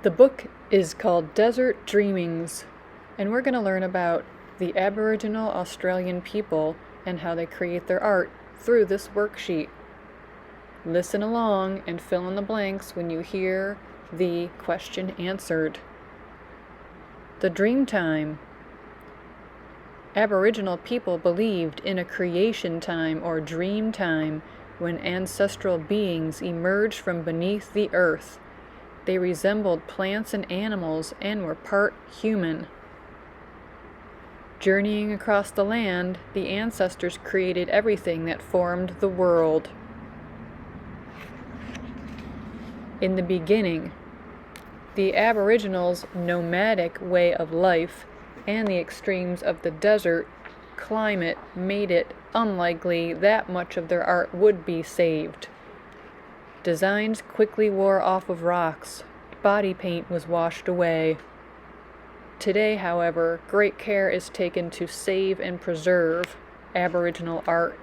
The book is called Desert Dreamings, and we're going to learn about the Aboriginal Australian people and how they create their art through this worksheet. Listen along and fill in the blanks when you hear the question answered. The dream time. Aboriginal people believed in a creation time or dream time when ancestral beings emerged from beneath the earth. They resembled plants and animals and were part human. Journeying across the land, the ancestors created everything that formed the world. In the beginning, the Aboriginals' nomadic way of life and the extremes of the desert climate made it unlikely that much of their art would be saved. Designs quickly wore off of rocks. Body paint was washed away. Today, however, great care is taken to save and preserve Aboriginal art.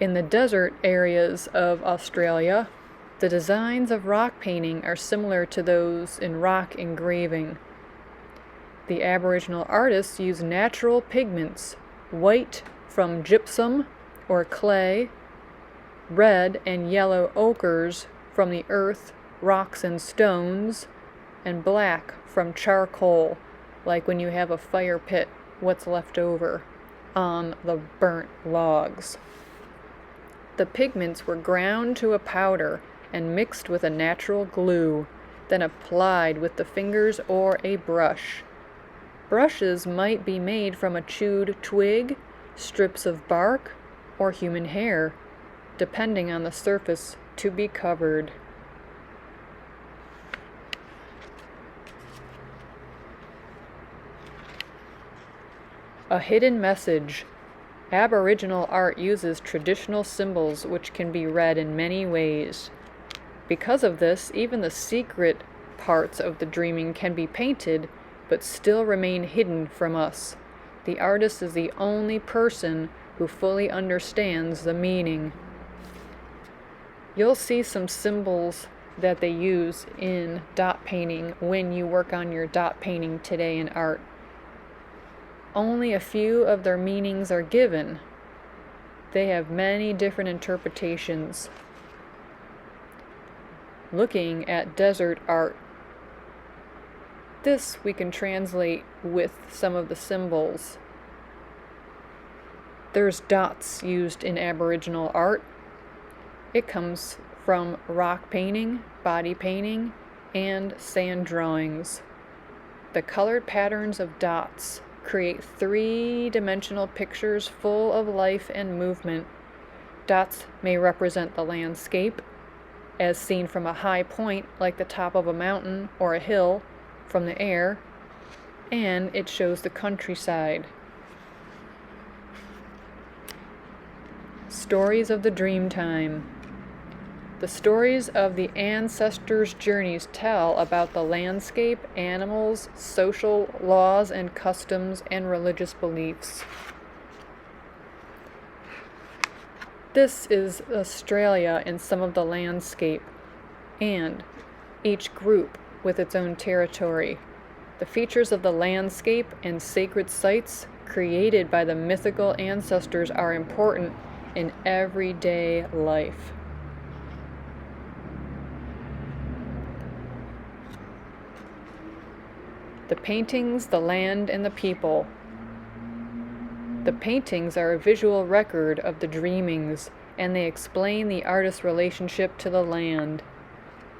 In the desert areas of Australia, the designs of rock painting are similar to those in rock engraving. The Aboriginal artists use natural pigments, white from gypsum or clay, red and yellow ochres from the earth, rocks and stones, and black from charcoal, like when you have a fire pit, what's left over on the burnt logs. The pigments were ground to a powder and mixed with a natural glue, then applied with the fingers or a brush. Brushes might be made from a chewed twig, strips of bark, or human hair, depending on the surface to be covered. A hidden message. Aboriginal art uses traditional symbols which can be read in many ways. Because of this, even the secret parts of the dreaming can be painted, but still remain hidden from us. The artist is the only person who fully understands the meaning. You'll see some symbols that they use in dot painting when you work on your dot painting today in art. Only a few of their meanings are given. They have many different interpretations. Looking at desert art. This we can translate with some of the symbols. There's dots used in Aboriginal art. It comes from rock painting, body painting, and sand drawings. The colored patterns of dots create three-dimensional pictures full of life and movement. Dots may represent the landscape, as seen from a high point like the top of a mountain or a hill from the air, and it shows the countryside. Stories of the dream time. The stories of the ancestors' journeys tell about the landscape, animals, social laws and customs, and religious beliefs. This is Australia in some of the landscape, and each group with its own territory. The features of the landscape and sacred sites created by the mythical ancestors are important in everyday life. The paintings, the land, and the people. The paintings are a visual record of the dreamings, and they explain the artist's relationship to the land.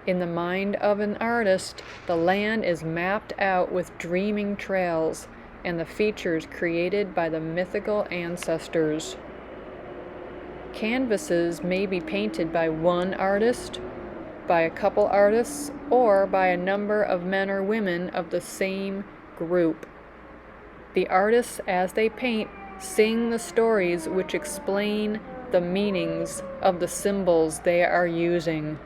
In the mind of an artist, the land is mapped out with dreaming trails and the features created by the mythical ancestors. Canvases may be painted by one artist, by a couple artists, or by a number of men or women of the same group. The artists, as they paint, sing the stories which explain the meanings of the symbols they are using.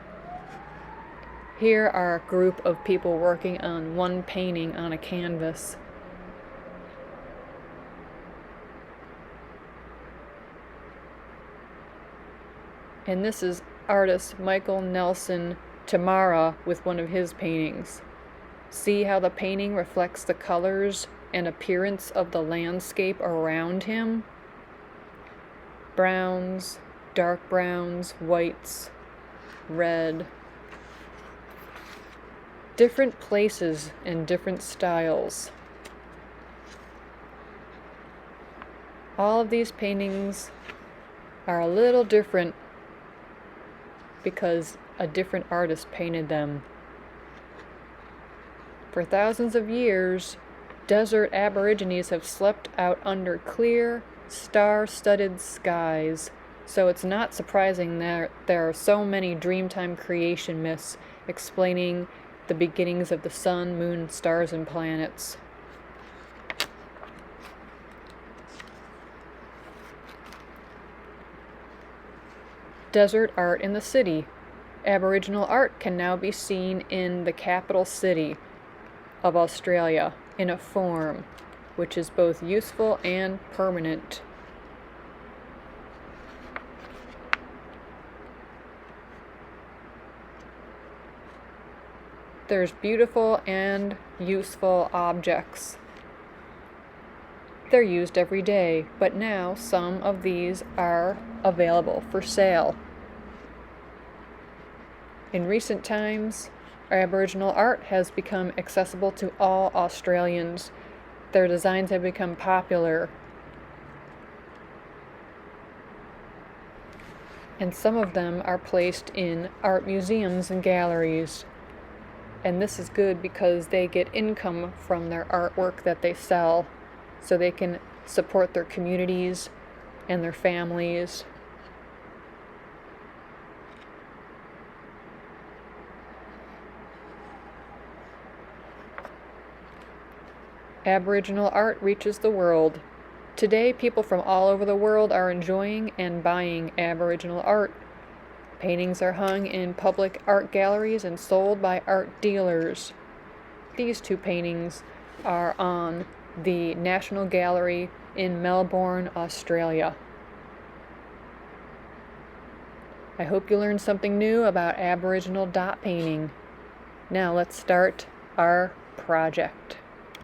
Here are a group of people working on one painting on a canvas. And this is artist Michael Nelson Tamara with one of his paintings. See how the painting reflects the colors and appearance of the landscape around him? Browns, dark browns, whites, red. Different places and different styles. All of these paintings are a little different because a different artist painted them. For thousands of years, desert Aborigines have slept out under clear, star-studded skies, so it's not surprising that there are so many Dreamtime creation myths explaining the beginnings of the sun, moon, stars, and planets. Desert art in the city. Aboriginal art can now be seen in the capital city of Australia in a form which is both useful and permanent. There's beautiful and useful objects. They're used every day, but now some of these are available for sale. In recent times, Aboriginal art has become accessible to all Australians. Their designs have become popular. And some of them are placed in art museums and galleries. And this is good because they get income from their artwork that they sell, so they can support their communities and their families. Aboriginal art reaches the world. Today, people from all over the world are enjoying and buying Aboriginal art. Paintings are hung in public art galleries and sold by art dealers. These two paintings are on the National Gallery in Melbourne, Australia. I hope you learned something new about Aboriginal dot painting. Now let's start our project.